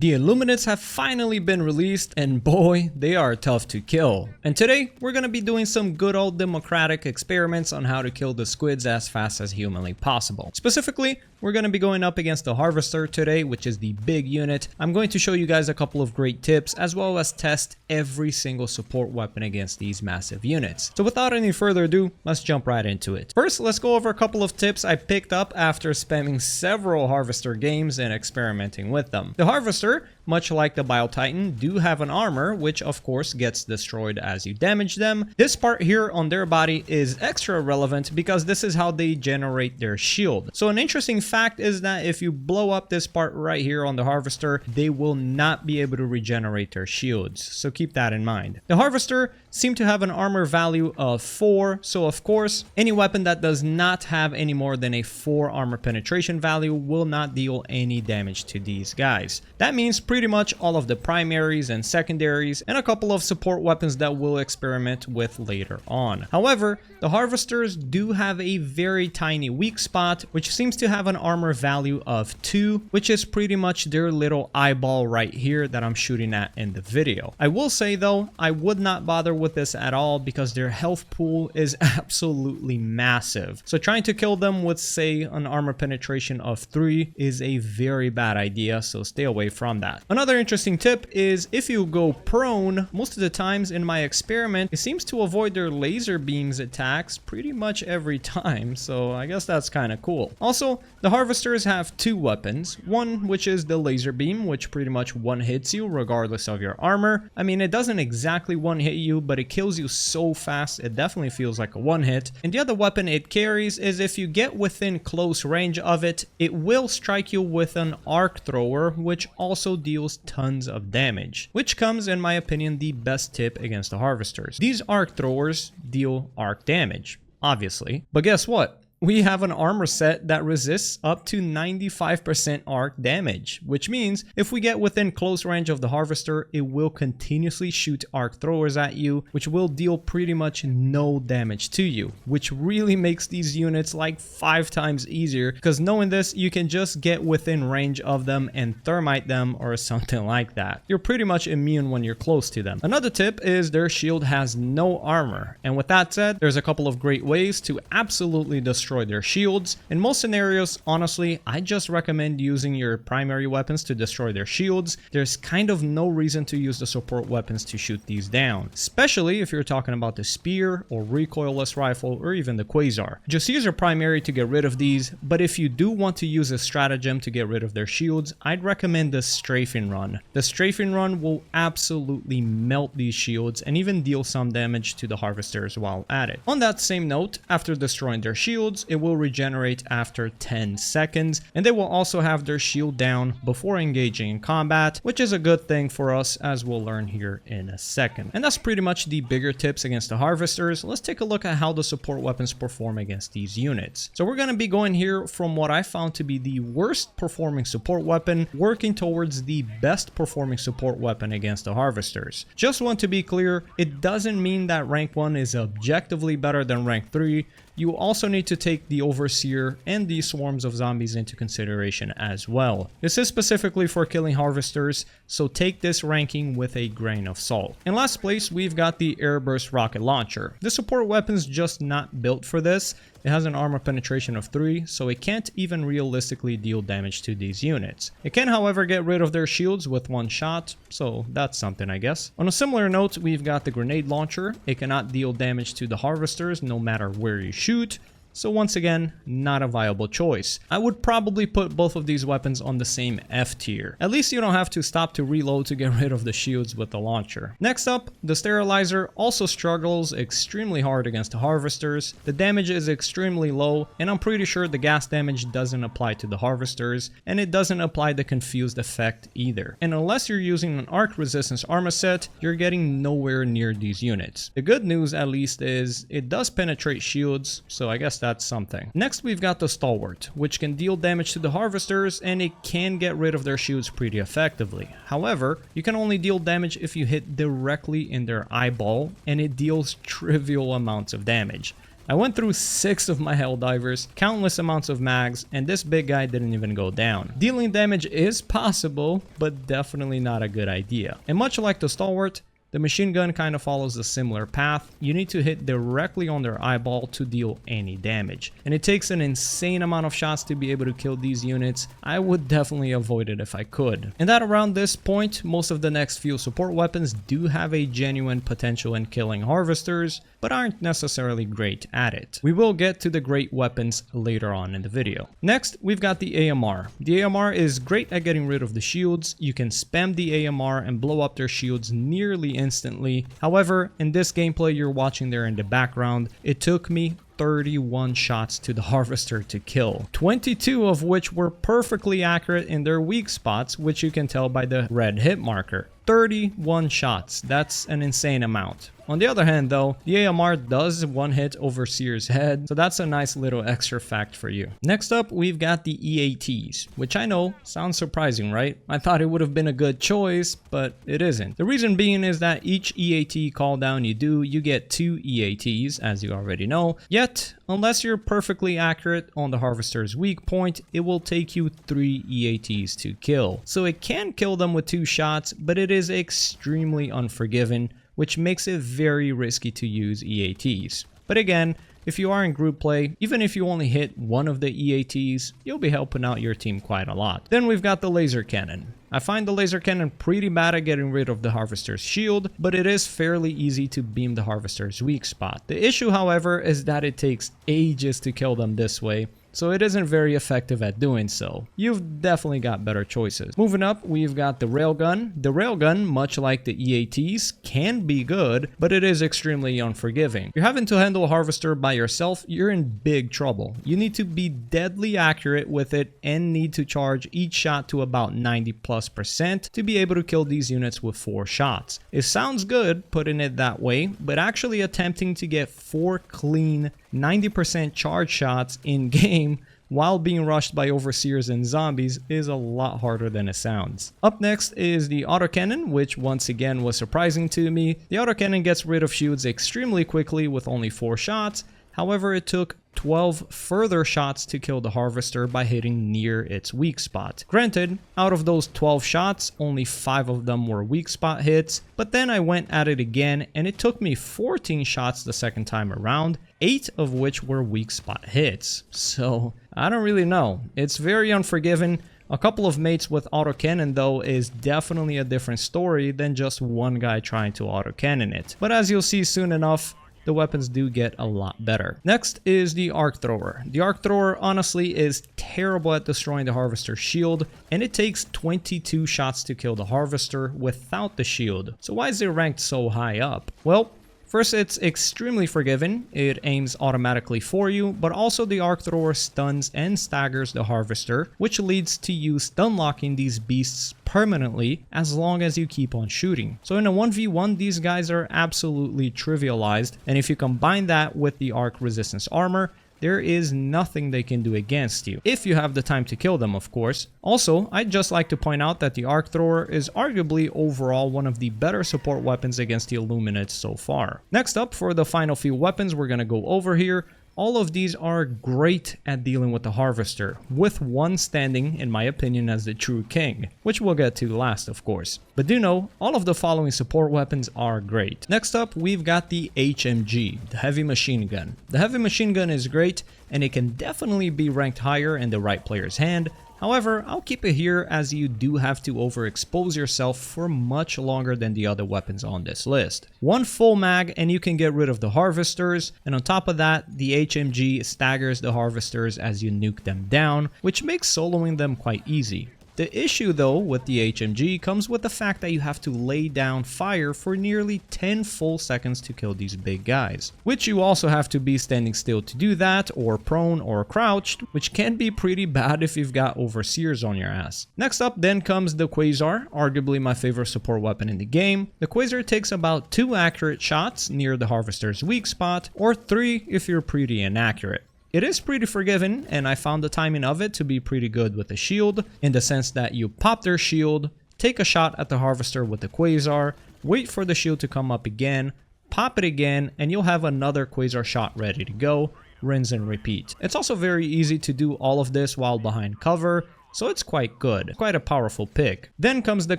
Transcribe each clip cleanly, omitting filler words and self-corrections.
The Illuminates have finally been released, and boy, they are tough to kill. And today, we're gonna be doing some good old democratic experiments on how to kill the squids as fast as humanly possible. Specifically, we're gonna be going up against the Harvester today, which is the big unit. I'm going to show you guys a couple of great tips, as well as test every single support weapon against these massive units. So without any further ado, let's jump right into it. First, let's go over a couple of tips I picked up after spamming several Harvester games and experimenting with them. The Harvester, much like the Bio Titan, do have an armor, which of course gets destroyed as you damage them. This part here on their body is extra relevant because this is how they generate their shield. So an interesting fact is that if you blow up this part right here on the Harvester, they will not be able to regenerate their shields. So keep that in mind. The Harvester seem to have an armor value of 4, so of course any weapon that does not have any more than a 4 armor penetration value will not deal any damage to these guys. That means pretty much all of the primaries and secondaries and a couple of support weapons that we'll experiment with later on. However, the Harvesters do have a very tiny weak spot, which seems to have an armor value of 2, which is pretty much their little eyeball right here that I'm shooting at in the video. I will say though, I would not bother with this at all because their health pool is absolutely massive. So trying to kill them with, say, an armor penetration of 3 is a very bad idea, so stay away from that. Another interesting tip is if you go prone, most of the times in my experiment, it seems to avoid their laser beams attacks pretty much every time, so I guess that's kind of cool. Also, the Harvesters have 2 weapons, one which is the laser beam, which pretty much one hits you regardless of your armor. I mean, it doesn't exactly one hit you, but it kills you so fast it definitely feels like a one hit. And the other weapon it carries is if you get within close range of it, it will strike you with an arc thrower, which also deals tons of damage, which comes, in my opinion, the best tip against the Harvesters. These arc throwers deal arc damage, obviously, but guess what? We have an armor set that resists up to 95% arc damage, which means if we get within close range of the Harvester, it will continuously shoot arc throwers at you, which will deal pretty much no damage to you, which really makes these units like 5 times easier, because knowing this, you can just get within range of them and thermite them or something like that. You're pretty much immune when you're close to them. Another tip is their shield has no armor, and with that said, there's a couple of great ways to absolutely destroy their shields. In most scenarios, honestly, I just recommend using your primary weapons to destroy their shields. There's kind of no reason to use the support weapons to shoot these down, especially if you're talking about the spear or recoilless rifle or even the Quasar. Just use your primary to get rid of these, but if you do want to use a stratagem to get rid of their shields, I'd recommend the strafing run. The strafing run will absolutely melt these shields and even deal some damage to the Harvesters while at it. On that same note, after destroying their shields, it will regenerate after 10 seconds, and they will also have their shield down before engaging in combat, which is a good thing for us, as we'll learn here in a second. And that's pretty much the bigger tips against the Harvesters. Let's take a look at how the support weapons perform against these units. So we're going to be going here from what I found to be the worst performing support weapon, working towards the best performing support weapon against the Harvesters. Just want to be clear, it doesn't mean that rank 1 is objectively better than rank 3. You also need to take the Overseer and the swarms of zombies into consideration as well. This is specifically for killing Harvesters, so take this ranking with a grain of salt. In last place, we've got the Airburst rocket launcher. This support weapon's just not built for this. It has an armor penetration of 3, so it can't even realistically deal damage to these units. It can, however, get rid of their shields with one shot, so that's something, I guess. On a similar note, we've got the grenade launcher. It cannot deal damage to the Harvesters no matter where you shoot. So once again, not a viable choice. I would probably put both of these weapons on the same F tier. At least you don't have to stop to reload to get rid of the shields with the launcher. Next up, the Sterilizer also struggles extremely hard against the Harvesters. The damage is extremely low, and I'm pretty sure the gas damage doesn't apply to the Harvesters, and it doesn't apply the confused effect either. And unless you're using an arc resistance armor set, you're getting nowhere near these units. The good news, at least, is it does penetrate shields, so I guess that's something. Next, we've got the Stalwart, which can deal damage to the Harvesters, and it can get rid of their shields pretty effectively. However, you can only deal damage if you hit directly in their eyeball, and it deals trivial amounts of damage. I went through 6 of my Helldivers, countless amounts of mags, and this big guy didn't even go down. Dealing damage is possible, but definitely not a good idea. And much like the Stalwart, the machine gun kind of follows a similar path. You need to hit directly on their eyeball to deal any damage. And it takes an insane amount of shots to be able to kill these units. I would definitely avoid it if I could. And that around this point, most of the next few support weapons do have a genuine potential in killing harvesters, but aren't necessarily great at it. We will get to the great weapons later on in the video. Next, we've got the AMR. The AMR is great at getting rid of the shields. You can spam the AMR and blow up their shields nearly instantly. However, in this gameplay you're watching there in the background, it took me 31 shots to the harvester to kill, 22 of which were perfectly accurate in their weak spots, which you can tell by the red hit marker. 31 shots, that's an insane amount. On the other hand though, the AMR does one hit Overseer's head, so that's a nice little extra fact for you. Next up, we've got the EATs, which I know sounds surprising, right? I thought it would have been a good choice, but it isn't. The reason being is that each EAT call down you do, you get 2 EATs, as you already know. Yet, unless you're perfectly accurate on the harvester's weak point, it will take you 3 EATs to kill. So it can kill them with 2 shots, but it is extremely unforgiving, which makes it very risky to use EATs. But again, if you are in group play, even if you only hit one of the EATs, you'll be helping out your team quite a lot. Then we've got the laser cannon. I find the laser cannon pretty bad at getting rid of the harvester's shield, but it is fairly easy to beam the harvester's weak spot. The issue, however, is that it takes ages to kill them this way, so it isn't very effective at doing so. You've definitely got better choices. Moving up, we've got the Railgun. The Railgun, much like the EATs, can be good, but it is extremely unforgiving. If you're having to handle a harvester by yourself, you're in big trouble. You need to be deadly accurate with it and need to charge each shot to about 90+% to be able to kill these units with 4 shots. It sounds good putting it that way, but actually attempting to get 4 clean 90% charge shots in game while being rushed by overseers and zombies is a lot harder than it sounds. Up next is the Autocannon, which once again was surprising to me. The Autocannon gets rid of shields extremely quickly with only 4 shots. However, it took 12 further shots to kill the harvester by hitting near its weak spot. Granted, out of those 12 shots, only 5 of them were weak spot hits, but then I went at it again and it took me 14 shots the second time around, 8 of which were weak spot hits. So, I don't really know. It's very unforgiving. A couple of mates with autocannon though is definitely a different story than just one guy trying to autocannon it. But as you'll see soon enough, the weapons do get a lot better. Next is the arc thrower. The arc thrower honestly is terrible at destroying the harvester's shield, and it takes 22 shots to kill the harvester without the shield. So why is it ranked so high up? Well, first, it's extremely forgiving. It aims automatically for you, but also the arc thrower stuns and staggers the harvester, which leads to you stun locking these beasts permanently as long as you keep on shooting. So in a 1v1, these guys are absolutely trivialized, and if you combine that with the arc resistance armor, there is nothing they can do against you, if you have the time to kill them, of course. Also, I'd just like to point out that the arc thrower is arguably overall one of the better support weapons against the Illuminates so far. Next up, for the final few weapons we're gonna go over here, all of these are great at dealing with the harvester, with one standing, in my opinion, as the true king, which we'll get to last, of course. But do know, all of the following support weapons are great. Next up, we've got the HMG, the heavy machine gun. The heavy machine gun is great, and it can definitely be ranked higher in the right player's hand. However, I'll keep it here as you do have to overexpose yourself for much longer than the other weapons on this list. One full mag and you can get rid of the harvesters, and on top of that, the HMG staggers the harvesters as you nuke them down, which makes soloing them quite easy. The issue though with the HMG comes with the fact that you have to lay down fire for nearly 10 full seconds to kill these big guys, which you also have to be standing still to do that, or prone or crouched, which can be pretty bad if you've got overseers on your ass. Next up then comes the Quasar, arguably my favorite support weapon in the game. The Quasar takes about 2 accurate shots near the harvester's weak spot, or 3 if you're pretty inaccurate. It is pretty forgiving, and I found the timing of it to be pretty good with the shield, in the sense that you pop their shield, take a shot at the harvester with the Quasar, wait for the shield to come up again, pop it again, and you'll have another Quasar shot ready to go. Rinse and repeat. It's also very easy to do all of this while behind cover, so it's quite good. Quite a powerful pick. Then comes the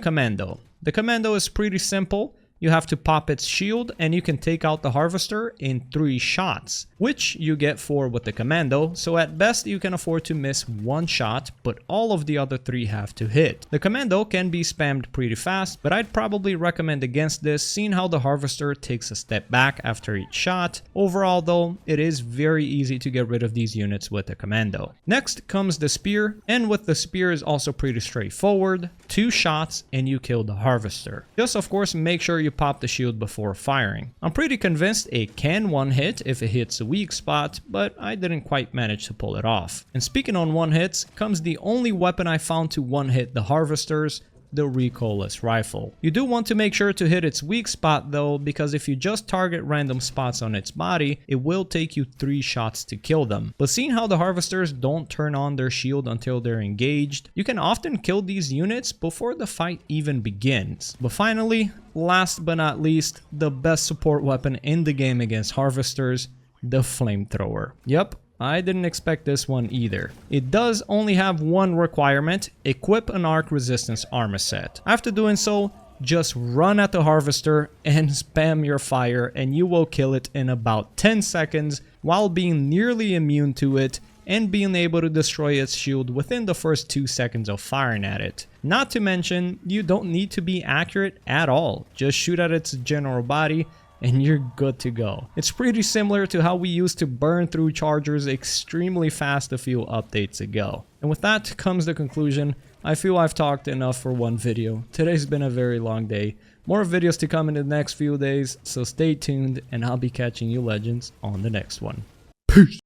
Commando. The Commando is pretty simple. You have to pop its shield and you can take out the harvester in 3 shots, which you get 4 with the Commando, so at best you can afford to miss 1 shot, but all of the other 3 have to hit. The Commando can be spammed pretty fast, but I'd probably recommend against this, seeing how the harvester takes a step back after each shot. Overall though, it is very easy to get rid of these units with the Commando. Next comes the spear, and with the spear is also pretty straightforward. 2 shots and you kill the harvester. Just of course make sure you pop the shield before firing. I'm pretty convinced it can one-hit if it hits a weak spot, but I didn't quite manage to pull it off. And speaking on one-hits, comes the only weapon I found to one-hit the harvesters, the Recoiless Rifle. You do want to make sure to hit its weak spot though, because if you just target random spots on its body, it will take you 3 shots to kill them. But seeing how the harvesters don't turn on their shield until they're engaged, you can often kill these units before the fight even begins. But finally, last but not least, the best support weapon in the game against harvesters, the Flamethrower. Yep, I didn't expect this one either. It does only have one requirement: equip an arc resistance armor set. After doing so, just run at the harvester and spam your fire and you will kill it in about 10 seconds while being nearly immune to it and being able to destroy its shield within the first 2 seconds of firing at it. Not to mention, you don't need to be accurate at all. Just shoot at its general body and you're good to go. It's pretty similar to how we used to burn through chargers extremely fast a few updates ago. And with that comes the conclusion. I feel I've talked enough for one video. Today's been a very long day. More videos to come in the next few days, so stay tuned and I'll be catching you legends on the next one. Peace!